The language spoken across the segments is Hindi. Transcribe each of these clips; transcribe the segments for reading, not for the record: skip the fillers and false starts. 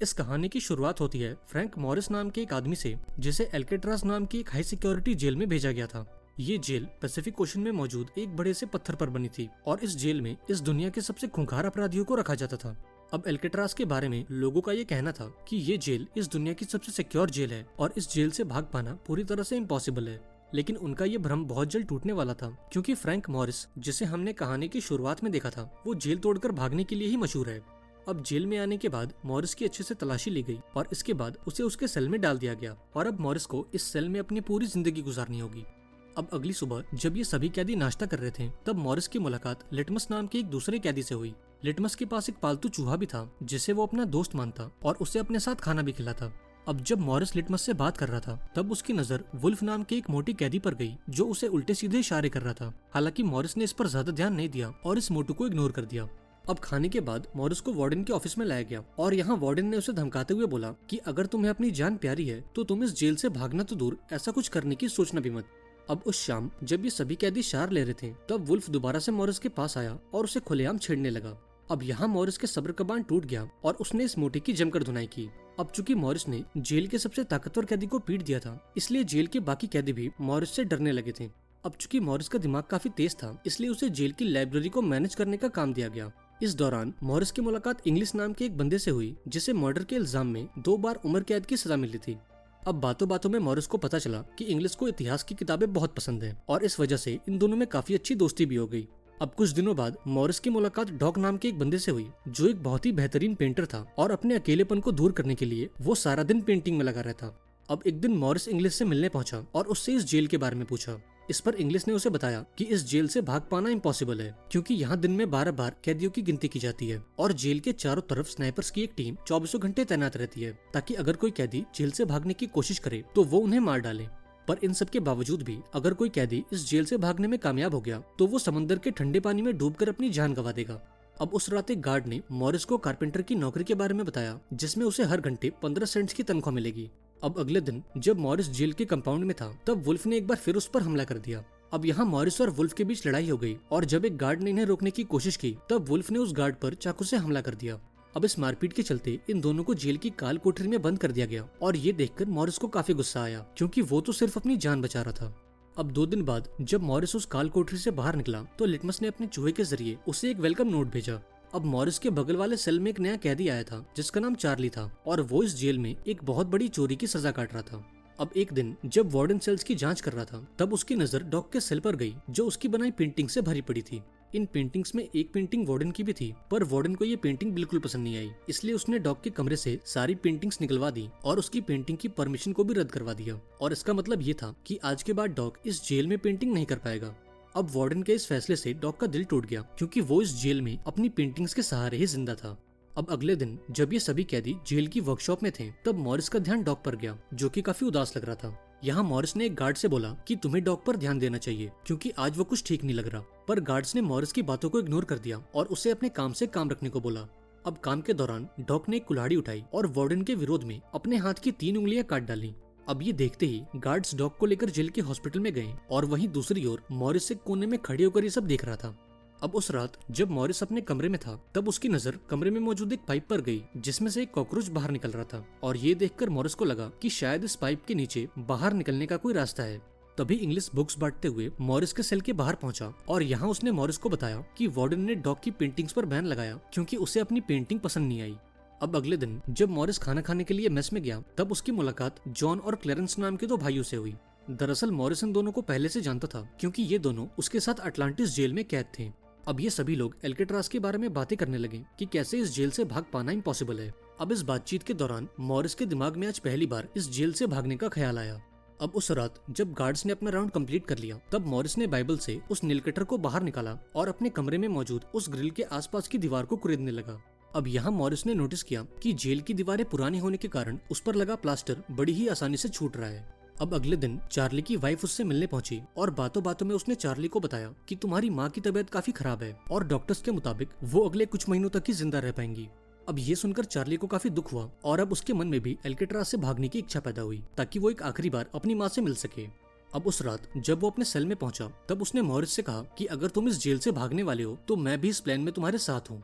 इस कहानी की शुरुआत होती है फ्रैंक मॉरिस नाम के एक आदमी से, जिसे एल्केट्राज नाम की एक हाई सिक्योरिटी जेल में भेजा गया था। ये जेल पैसिफिक ओशन में मौजूद एक बड़े से पत्थर पर बनी थी और इस जेल में इस दुनिया के सबसे खूंखार अपराधियों को रखा जाता था। अब एल्केट्राज के बारे में लोगों का ये कहना था कि ये जेल इस दुनिया की सबसे सिक्योर जेल है और इस जेल से भाग पाना पूरी तरह से इम्पॉसिबल है। लेकिन उनका ये भ्रम बहुत जल्द टूटने वाला था, क्योंकि फ्रैंक मॉरिस, जिसे हमने कहानी की शुरुआत में देखा था, वो जेल तोड़कर भागने के लिए ही मशहूर है। अब जेल में आने के बाद मॉरिस की अच्छे से तलाशी ली गई और इसके बाद उसे उसके सेल में डाल दिया गया और अब मॉरिस को इस सेल में अपनी पूरी जिंदगी गुजारनी होगी। अब अगली सुबह जब ये सभी कैदी नाश्ता कर रहे थे, तब मॉरिस की मुलाकात लिटमस नाम के एक दूसरे कैदी से हुई। लिटमस के पास एक पालतू चूहा भी था जिसे वो अपना दोस्त मानता और उसे अपने साथ खाना भी खिलाता। अब जब मॉरिस लिटमस से बात कर रहा था, तब उसकी नजर वुल्फ नाम के एक मोटी कैदी पर गई जो उसे उल्टे सीधे इशारे कर रहा था। हालांकि मॉरिस ने इस पर ज्यादा ध्यान नहीं दिया और इस मोटू को इग्नोर कर दिया। अब खाने के बाद मॉरिस को वार्डन के ऑफिस में लाया गया और यहाँ वार्डन ने उसे धमकाते हुए बोला कि अगर तुम्हें अपनी जान प्यारी है तो तुम इस जेल से भागना तो दूर, ऐसा कुछ करने की सोचना भी मत। अब उस शाम जब ये सभी कैदी शार ले रहे थे, तब वुल्फ दोबारा से मॉरिस के पास आया और उसे खुलेआम छेड़ने लगा। अब यहाँ मॉरिस के सब्र का बांध टूट गया और उसने इस मोटी की जमकर धुनाई की। अब चूंकि मॉरिस ने जेल के सबसे ताकतवर कैदी को पीट दिया था, इसलिए जेल के बाकी कैदी भी मॉरिस से डरने लगे थे। अब चूंकि मॉरिस का दिमाग काफी तेज था, इसलिए उसे जेल की लाइब्रेरी को मैनेज करने का काम दिया गया। इस दौरान मॉरिस की मुलाकात इंग्लिश नाम के एक बंदे से हुई जिसे मर्डर के इल्जाम में 2 बार उम्र कैद की सजा मिली थी। अब बातों बातों में मॉरिस को पता चला कि इंग्लिश को इतिहास की किताबें बहुत पसंद है और इस वजह से इन दोनों में काफी अच्छी दोस्ती भी हो गई। अब कुछ दिनों बाद मॉरिस की मुलाकात डॉग नाम के एक बंदे से हुई जो एक बहुत ही बेहतरीन पेंटर था और अपने अकेलेपन को दूर करने के लिए वो सारा दिन पेंटिंग में लगा रहता। अब एक दिन मॉरिस इंग्लिश से मिलने पहुंचा और उससे इस जेल के बारे में पूछा। इस पर इंग्लिश ने उसे बताया कि इस जेल से भाग पाना इम्पॉसिबल है, क्योंकि यहाँ दिन में 12 बार कैदियों की गिनती की जाती है और जेल के चारों तरफ स्नाइपर्स की एक टीम 24 घंटे तैनात रहती है, ताकि अगर कोई कैदी जेल से भागने की कोशिश करे तो वो उन्हें मार डाले। पर इन सब के बावजूद भी अगर कोई कैदी इस जेल से भागने में कामयाब हो गया तो वो समंदर के ठंडे पानी में डूबकर अपनी जान गंवा देगा। अब उस रात एक गार्ड ने मॉरिस को कारपेंटर की नौकरी के बारे में बताया, जिसमें उसे हर घंटे 15 सेंट्स की तनख्वाह मिलेगी। अब अगले दिन जब मॉरिस जेल के कंपाउंड में था, तब वुल्फ ने एक बार फिर उस पर हमला कर दिया। अब यहाँ मॉरिस और वुल्फ के बीच लड़ाई हो गई और जब एक गार्ड ने इन्हें रोकने की कोशिश की, तब वुल्फ ने उस गार्ड पर चाकू से हमला कर दिया। अब इस मारपीट के चलते इन दोनों को जेल की काल कोठरी में बंद कर दिया गया और ये देखकर मॉरिस को काफी गुस्सा आया, क्योंकि वो तो सिर्फ अपनी जान बचा रहा था। अब 2 दिन बाद जब मॉरिस उस काल कोठरी से बाहर निकला, तो लिटमस ने अपने चूहे के जरिए उसे एक वेलकम नोट भेजा। अब मॉरिस के बगल वाले सेल में एक नया कैदी आया था जिसका नाम चार्ली था और वो इस जेल में एक बहुत बड़ी चोरी की सजा काट रहा था। अब एक दिन जब वार्डन सेल्स की जांच कर रहा था, तब उसकी नजर डॉग के सेल पर गई जो उसकी बनाई पेंटिंग से भरी पड़ी थी। इन पेंटिंग्स में एक पेंटिंग वार्डन की भी थी, पर वार्डन को ये पेंटिंग बिल्कुल पसंद नहीं आई, इसलिए उसने डॉग के कमरे से सारी पेंटिंग्स निकलवा दी और उसकी पेंटिंग की परमिशन को भी रद्द करवा दिया। और इसका मतलब ये था कि आज के बाद डॉग इस जेल में पेंटिंग नहीं कर पाएगा। अब वार्डन के इस फैसले से डॉग का दिल टूट गया, क्योंकि वो इस जेल में अपनी पेंटिंग्स के सहारे ही जिंदा था। अब अगले दिन जब ये सभी कैदी जेल की वर्कशॉप में थे, तब मॉरिस का ध्यान डॉग पर गया जो कि काफी उदास लग रहा था। यहाँ मॉरिस ने एक गार्ड से बोला कि तुम्हें डॉग पर ध्यान देना चाहिए, क्योंकि आज वो कुछ ठीक नहीं लग रहा। पर गार्ड्स ने मॉरिस की बातों को इग्नोर कर दिया और उसे अपने काम से काम रखने को बोला। अब काम के दौरान डॉग ने एक कुल्हाड़ी उठाई और वार्डन के विरोध में अपने हाथ की 3 उंगलियां काट डाली। अब ये देखते ही गार्ड्स डॉग को लेकर जेल के हॉस्पिटल में गए और वहीं दूसरी ओर मॉरिस एक कोने में खड़े होकर ये सब देख रहा था। अब उस रात जब मॉरिस अपने कमरे में था, तब उसकी नजर कमरे में मौजूद एक पाइप पर गई जिसमें से एक कॉकरोच बाहर निकल रहा था और ये देखकर मॉरिस को लगा कि शायद इस पाइप के नीचे बाहर निकलने का कोई रास्ता है। तभी इंग्लिश बुक्स बांटते हुए मॉरिस के सेल के बाहर पहुंचा और यहाँ उसने मॉरिस को बताया कि वार्डन ने डॉग की पेंटिंग्स पर बैन लगाया क्योंकि उसे अपनी पेंटिंग पसंद नहीं आई। अब अगले दिन जब मॉरिस खाना खाने के लिए मेस में गया, तब उसकी मुलाकात जॉन और क्लेरेंस नाम के 2 भाइयों से हुई। दरअसल मॉरिस इन दोनों को पहले से जानता था, क्योंकि ये दोनों उसके साथ अटलांटिस जेल में कैद थे। अब ये सभी लोग एल्केट्राज के बारे में बातें करने लगे कि कैसे इस जेल से भाग पाना इम्पॉसिबल है। अब इस बातचीत के दौरान मॉरिस के दिमाग में आज पहली बार इस जेल से भागने का ख्याल आया। अब उस रात जब गार्ड्स ने अपना राउंड कंप्लीट कर लिया, तब मॉरिस ने बाइबल से उस नीलकटर को बाहर निकाला और अपने कमरे में मौजूद उस ग्रिल के आसपास की दीवार को कुरेदने लगा। अब यहाँ मॉरिस ने नोटिस किया कि जेल की दीवारें पुरानी होने के कारण उस पर लगा प्लास्टर बड़ी ही आसानी से छूट रहा है। अब अगले दिन चार्ली की वाइफ उससे मिलने पहुंची और बातों बातों में उसने चार्ली को बताया कि तुम्हारी माँ की तबीयत काफी खराब है और डॉक्टर्स के मुताबिक वो अगले कुछ महीनों तक ही जिंदा रह पाएंगी। अब ये सुनकर चार्ली को काफी दुख हुआ और अब उसके मन में भी एल्केट्राज से भागने की इच्छा पैदा हुई, ताकि वो एक आखिरी बार अपनी माँ से मिल सके। अब उस रात जब वो अपने सेल में पहुंचा, तब उसने मॉरिस से कहा कि अगर तुम इस जेल से भागने वाले हो तो मैं भी इस प्लान में तुम्हारे साथ हूँ।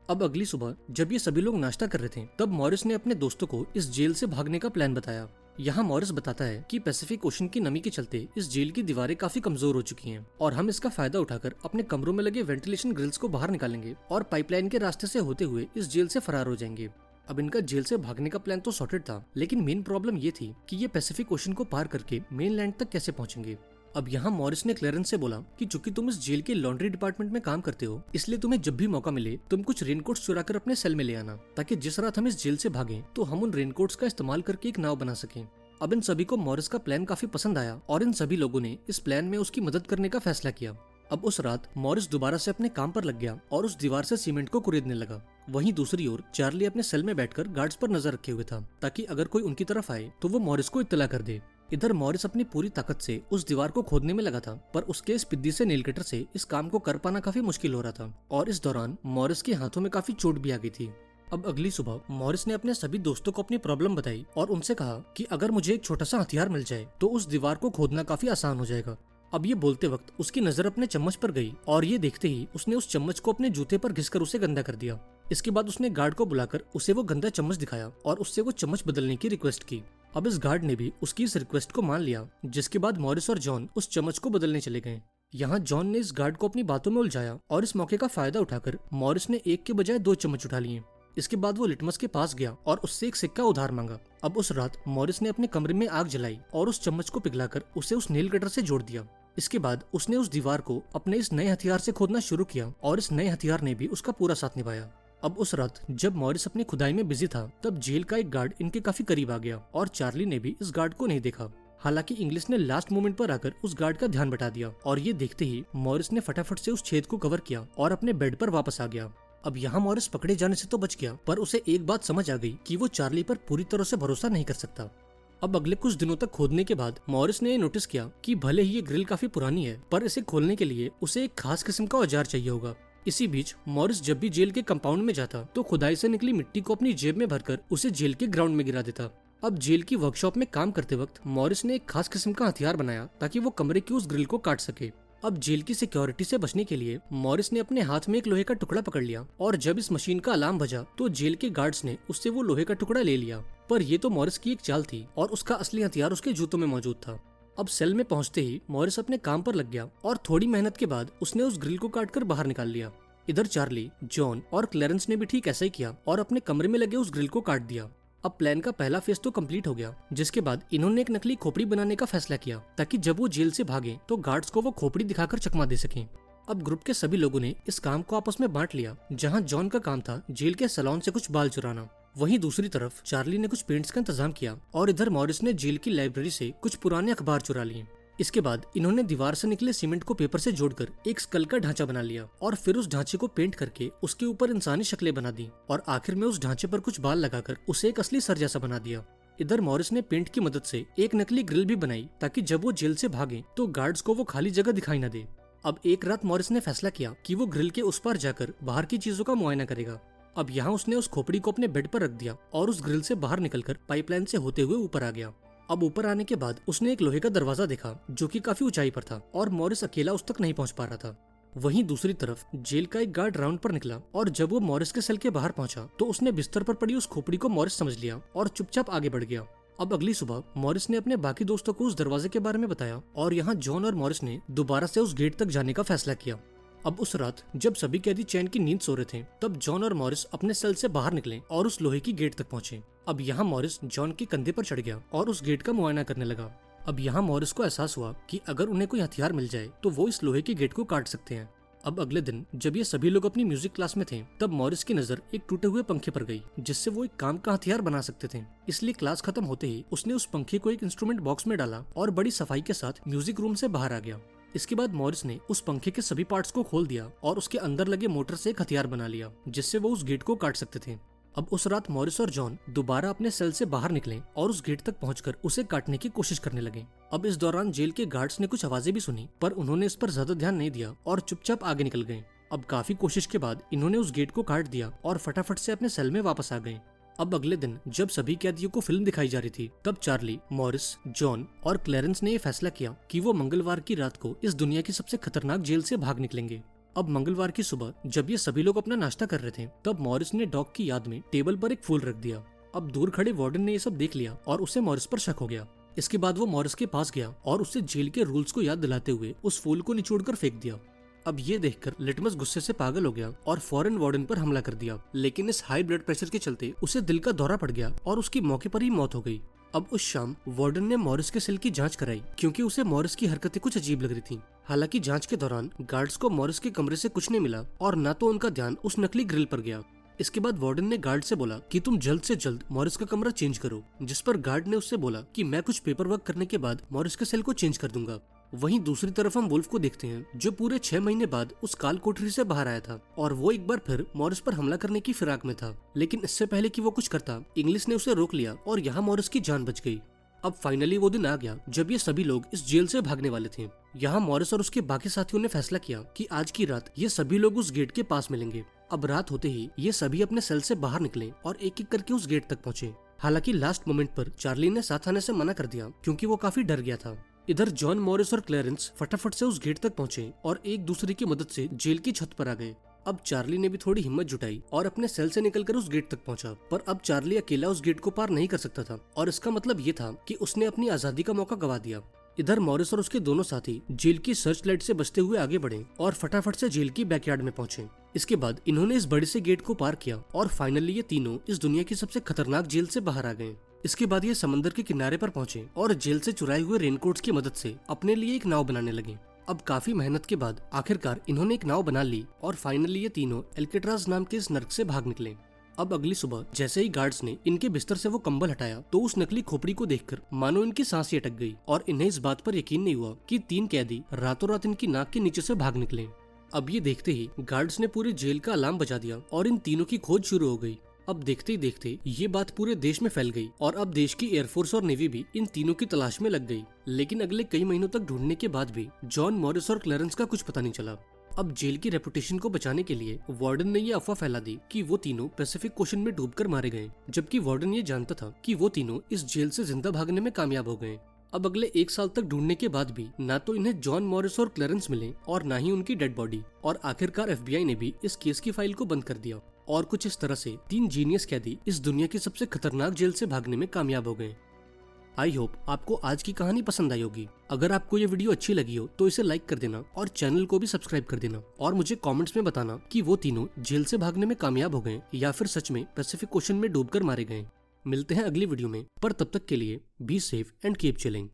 अब अगली सुबह जब ये सभी लोग नाश्ता कर रहे थे तब मॉरिस ने अपने दोस्तों को इस जेल से भागने का प्लान बताया। यहाँ मॉरिस बताता है कि पैसिफिक ओशन की नमी के चलते इस जेल की दीवारें काफी कमजोर हो चुकी हैं और हम इसका फायदा उठाकर अपने कमरों में लगे वेंटिलेशन ग्रिल्स को बाहर निकालेंगे और पाइपलाइन के रास्ते से होते हुए इस जेल से फरार हो जाएंगे। अब इनका जेल से भागने का प्लान तो सॉर्टेड था, लेकिन मेन प्रॉब्लम ये थी कि ये पैसिफिक ओशन को पार करके मेनलैंड तक कैसे पहुंचेंगे। अब यहाँ मॉरिस ने क्लेरेंस से बोला कि चूंकि तुम इस जेल के लॉन्ड्री डिपार्टमेंट में काम करते हो, इसलिए तुम्हें जब भी मौका मिले तुम कुछ रेनकोट्स चुरा कर अपने सेल में ले आना, ताकि जिस रात हम इस जेल से भागें तो हम उन रेनकोट्स का इस्तेमाल करके एक नाव बना सकें। अब इन सभी को मॉरिस का प्लान काफी पसंद आया और इन सभी लोगों ने इस प्लान में उसकी मदद करने का फैसला किया। अब उस रात मॉरिस दोबारा से अपने काम पर लग गया और उस दीवार से सीमेंट को कुरेदने लगा। वहीं दूसरी ओर चार्ली अपने सेल में बैठकर गार्ड्स पर नजर रखे हुए था, ताकि अगर कोई उनकी तरफ आए तो वो मॉरिस को इत्तला कर दे। इधर मॉरिस अपनी पूरी ताकत से उस दीवार को खोदने में लगा था, पर उसके इस पिद्दी से नेल कटर से इस काम को कर पाना काफी मुश्किल हो रहा था और इस दौरान मॉरिस के हाथों में काफी चोट भी आ गई थी। अब अगली सुबह मॉरिस ने अपने सभी दोस्तों को अपनी प्रॉब्लम बताई और उनसे कहा कि अगर मुझे एक छोटा सा हथियार मिल जाए तो उस दीवार को खोदना काफी आसान हो जाएगा। अब ये बोलते वक्त उसकी नजर अपने चम्मच पर गई और ये देखते ही उसने उस चम्मच को अपने जूते पर घिसकर उसे गंदा कर दिया। इसके बाद उसने गार्ड को बुलाकर उसे वो गंदा चम्मच दिखाया और उससे वो चम्मच बदलने की रिक्वेस्ट की। अब इस गार्ड ने भी उसकी इस रिक्वेस्ट को मान लिया, जिसके बाद मॉरिस और जॉन उस चम्मच को बदलने चले गए। यहाँ जॉन ने इस गार्ड को अपनी बातों में उलझाया और इस मौके का फायदा उठाकर मॉरिस ने एक के बजाय 2 चम्मच उठा लिए। इसके बाद वो लिटमस के पास गया और उससे एक सिक्का उधार मांगा। अब उस रात मॉरिस ने अपने कमरे में आग जलाई और उस चम्मच को पिघलाकर उसे उस नेल कटर से जोड़ दिया। इसके बाद उसने उस दीवार को अपने इस नए हथियार से खोदना शुरू किया और इस नए हथियार ने भी उसका पूरा साथ निभाया। अब उस रात जब मॉरिस अपनी खुदाई में बिजी था तब जेल का एक गार्ड इनके काफी करीब आ गया और चार्ली ने भी इस गार्ड को नहीं देखा। हालांकि इंग्लिश ने लास्ट मोमेंट पर आकर उस गार्ड का ध्यान बटा दिया और ये देखते ही मॉरिस ने फटाफट से उस छेद को कवर किया और अपने बेड पर वापस आ गया। अब यहाँ मॉरिस पकड़े जाने से तो बच गया, पर उसे एक बात समझ आ गई कि वो चार्ली पर पूरी तरह से भरोसा नहीं कर सकता। अब अगले कुछ दिनों तक खोदने के बाद मॉरिस ने नोटिस किया कि भले ही ये ग्रिल काफी पुरानी है, पर इसे खोलने के लिए उसे एक खास किस्म का औजार चाहिए होगा। इसी बीच मॉरिस जब भी जेल के कंपाउंड में जाता तो खुदाई से निकली मिट्टी को अपनी जेब में भरकर उसे जेल के ग्राउंड में गिरा देता। अब जेल की वर्कशॉप में काम करते वक्त मॉरिस ने एक खास किस्म का हथियार बनाया ताकि वो कमरे की उस ग्रिल को काट सके। अब जेल की सिक्योरिटी से बचने के लिए मॉरिस ने अपने हाथ में एक लोहे का टुकड़ा पकड़ लिया और जब इस मशीन का अलार्म बजा तो जेल के गार्ड्स ने उससे वो लोहे का टुकड़ा ले लिया। पर ये तो मॉरिस की एक चाल थी और उसका असली हथियार उसके जूतों में मौजूद था। अब सेल में पहुंचते ही मॉरिस अपने काम पर लग गया और थोड़ी मेहनत के बाद उसने उस ग्रिल को काटकर बाहर निकाल लिया। इधर चार्ली, जॉन और क्लेरेंस ने भी ठीक ऐसा ही किया और अपने कमरे में लगे उस ग्रिल को काट दिया। अब प्लान का पहला फेज तो कंप्लीट हो गया, जिसके बाद इन्होंने एक नकली खोपड़ी बनाने का फैसला किया ताकि जब वो जेल से भागे तो गार्ड्स को वो खोपड़ी दिखाकर चकमा दे सकें। अब ग्रुप के सभी लोगों ने इस काम को आपस में बांट लिया। जहां जॉन का काम था जेल के सैलून से कुछ बाल चुराना, वहीं दूसरी तरफ चार्ली ने कुछ पेंट्स का इंतजाम किया और इधर मॉरिस ने जेल की लाइब्रेरी से कुछ पुराने अखबार चुरा लिए। इसके बाद इन्होंने दीवार से निकले सीमेंट को पेपर से जोड़कर एक स्कल का ढांचा बना लिया और फिर उस ढांचे को पेंट करके उसके ऊपर इंसानी शक्लें बना दी और आखिर में उस ढांचे पर कुछ बाल लगाकर उसे एक असली सर जैसा बना दिया। इधर मॉरिस ने पेंट की मदद से एक नकली ग्रिल भी बनाई ताकि जब वो जेल से भागे तो गार्ड्स को वो खाली जगह दिखाई न दे। अब एक रात मॉरिस ने फैसला किया कि वो ग्रिल के उस पार जाकर बाहर की चीजों का मुआयना करेगा। अब यहाँ उसने उस खोपड़ी को अपने बेड पर रख दिया और उस ग्रिल से बाहर निकलकर पाइपलाइन से होते हुए ऊपर आ गया। अब ऊपर आने के बाद उसने एक लोहे का दरवाजा देखा जो कि काफी ऊंचाई पर था और मॉरिस अकेला उस तक नहीं पहुंच पा रहा था। वहीं दूसरी तरफ जेल का एक गार्ड राउंड पर निकला और जब वो मॉरिस के सेल के बाहर पहुंचा तो उसने बिस्तर पर पड़ी उस खोपड़ी को मॉरिस समझ लिया और चुपचाप आगे बढ़ गया। अब अगली सुबह मॉरिस ने अपने बाकी दोस्तों को उस दरवाजे के बारे में बताया और यहाँ जॉन और मॉरिस ने दोबारा से उस गेट तक जाने का फैसला किया। अब उस रात जब सभी कैदी चैन की नींद सो रहे थे तब जॉन और मॉरिस अपने सेल से बाहर निकले और उस लोहे की गेट तक पहुंचे। अब यहाँ मॉरिस जॉन के कंधे पर चढ़ गया और उस गेट का मुआयना करने लगा। अब यहाँ मॉरिस को एहसास हुआ कि अगर उन्हें कोई हथियार मिल जाए तो वो इस लोहे के गेट को काट सकते हैं। अब अगले दिन जब ये सभी लोग अपनी म्यूजिक क्लास में थे तब मॉरिस की नजर एक टूटे हुए पंखे पर गई जिससे वो एक काम का हथियार बना सकते थे। इसलिए क्लास खत्म होते ही उसने उस पंखे को एक इंस्ट्रूमेंट बॉक्स में डाला और बड़ी सफाई के साथ म्यूजिक रूम से बाहर आ गया। इसके बाद मॉरिस ने उस पंखे के सभी पार्ट्स को खोल दिया और उसके अंदर लगे मोटर से एक हथियार बना लिया जिससे वो उस गेट को काट सकते थे। अब उस रात मॉरिस और जॉन दोबारा अपने सेल से बाहर निकले और उस गेट तक पहुंचकर उसे काटने की कोशिश करने लगे। अब इस दौरान जेल के गार्ड्स ने कुछ आवाजें भी सुनी पर उन्होंने इस पर ज्यादा ध्यान नहीं दिया और चुपचाप आगे निकल गए। अब काफी कोशिश के बाद इन्होंने उस गेट को काट दिया और फटाफट से अपने सेल में वापस आ गए। अब अगले दिन जब सभी कैदियों को फिल्म दिखाई जा रही थी तब चार्ली, मॉरिस, जॉन और क्लेरेंस ने यह फैसला किया कि वो मंगलवार की रात को इस दुनिया की सबसे खतरनाक जेल से भाग निकलेंगे। अब मंगलवार की सुबह जब ये सभी लोग अपना नाश्ता कर रहे थे तब मॉरिस ने डॉग की याद में टेबल पर एक फूल रख दिया। अब दूर खड़े वार्डन ने ये सब देख लिया और उसे मॉरिस पर शक हो गया। इसके बाद वो मॉरिस के पास गया और उससे जेल के रूल्स को याद दिलाते हुए उस फूल को निचोड़कर फेंक दिया। अब ये देखकर लिटमस गुस्से से पागल हो गया और फौरन वार्डन पर हमला कर दिया, लेकिन इस हाई ब्लड प्रेशर के चलते उसे दिल का दौरा पड़ गया और उसकी मौके पर ही मौत हो गई। अब उस शाम वार्डन ने मॉरिस के सेल की जांच कराई क्योंकि उसे मॉरिस की हरकतें कुछ अजीब लग रही थीं। हालांकि जांच के दौरान गार्ड्स को मॉरिस के कमरे से कुछ नहीं मिला और न तो उनका ध्यान उस नकली ग्रिल पर गया। इसके बाद वार्डन ने गार्ड से बोला कि तुम जल्द से जल्द मॉरिस का कमरा चेंज करो, जिस पर गार्ड ने उससे बोला कि मैं कुछ पेपर वर्क करने के बाद मॉरिस के सेल को चेंज कर दूंगा। वहीं दूसरी तरफ हम वुल्फ को देखते हैं जो पूरे 6 महीने बाद उस काल कोठरी से बाहर आया था और वो एक बार फिर मॉरिस पर हमला करने की फिराक में था, लेकिन इससे पहले कि वो कुछ करता इंग्लिश ने उसे रोक लिया और यहाँ मॉरिस की जान बच गई। अब फाइनली वो दिन आ गया जब ये सभी लोग इस जेल से भागने वाले थे। यहाँ मॉरिस और उसके बाकी साथियों ने फैसला किया कि आज की रात ये सभी लोग उस गेट के पास मिलेंगे। अब रात होते ही ये सभी अपने सेल से बाहर निकले और एक एक करके उस गेट तक पहुँचे। हालांकि लास्ट मोमेंट पर चार्ली ने साथ आने से मना कर दिया क्योंकि वो काफी डर गया था। इधर जॉन, मॉरिस और क्लैरेंस फटाफट से उस गेट तक पहुंचे और एक दूसरे की मदद से जेल की छत पर आ गए। अब चार्ली ने भी थोड़ी हिम्मत जुटाई और अपने सेल से निकलकर उस गेट तक पहुंचा, पर अब चार्ली अकेला उस गेट को पार नहीं कर सकता था और इसका मतलब ये था कि उसने अपनी आजादी का मौका गवा दिया। इधर मॉरिस और उसके दोनों साथी जेल की सर्च लाइट से बचते हुए आगे बढ़े और फटाफट से जेल की बैकयार्ड में पहुंचे। इसके बाद इन्होंने इस बड़े से गेट को पार किया और फाइनली ये तीनों इस दुनिया की सबसे खतरनाक जेल से बाहर आ गए। इसके बाद ये समंदर के किनारे पर पहुंचे और जेल से चुराए हुए रेनकोट्स की मदद से अपने लिए एक नाव बनाने लगे। अब काफी मेहनत के बाद आखिरकार इन्होंने एक नाव बना ली और फाइनली ये तीनों एल्केट्राज नाम के इस नर्क से भाग निकले। अब अगली सुबह जैसे ही गार्ड्स ने इनके बिस्तर से वो कंबल हटाया तो उस नकली खोपड़ी को देखकर मानो इनकी सांस ही अटक गई और इन्हें इस बात पर यकीन नहीं हुआ कि 3 कैदी रातों रात इनकी नाक के नीचे से भाग निकले। अब ये देखते ही गार्ड्स ने पूरे जेल का अलार्म बजा दिया और इन तीनों की खोज शुरू हो गई। अब देखते ही देखते ये बात पूरे देश में फैल गई और अब देश की एयरफोर्स और नेवी भी इन तीनों की तलाश में लग गई। लेकिन अगले कई महीनों तक ढूंढने के बाद भी जॉन, मॉरिस और क्लैरेंस का कुछ पता नहीं चला। अब जेल की रेपुटेशन को बचाने के लिए वार्डन ने ये अफवाह फैला दी कि वो तीनों पैसिफिक ओशन में डूबकर मारे गए, जबकि वार्डन ये जानता था कि वो तीनों इस जेल से जिंदा भागने में कामयाब हो गए। अब अगले 1 साल तक ढूंढने के बाद भी ना तो इन्हें जॉन, मॉरिस और क्लैरेंस मिले और ना ही उनकी डेड बॉडी, और आखिरकार FBI ने भी इस केस की फाइल को बंद कर दिया और कुछ इस तरह से 3 जीनियस कैदी इस दुनिया की सबसे खतरनाक जेल से भागने में कामयाब हो गए। आई होप आपको आज की कहानी पसंद आई होगी। अगर आपको ये वीडियो अच्छी लगी हो तो इसे लाइक कर देना और चैनल को भी सब्सक्राइब कर देना और मुझे कमेंट्स में बताना कि वो तीनों जेल से भागने में कामयाब हो गए या फिर सच में पैसिफिक ओशन में डूबकर मारे गए। मिलते हैं अगली वीडियो में, पर तब तक के लिए be safe and keep chilling.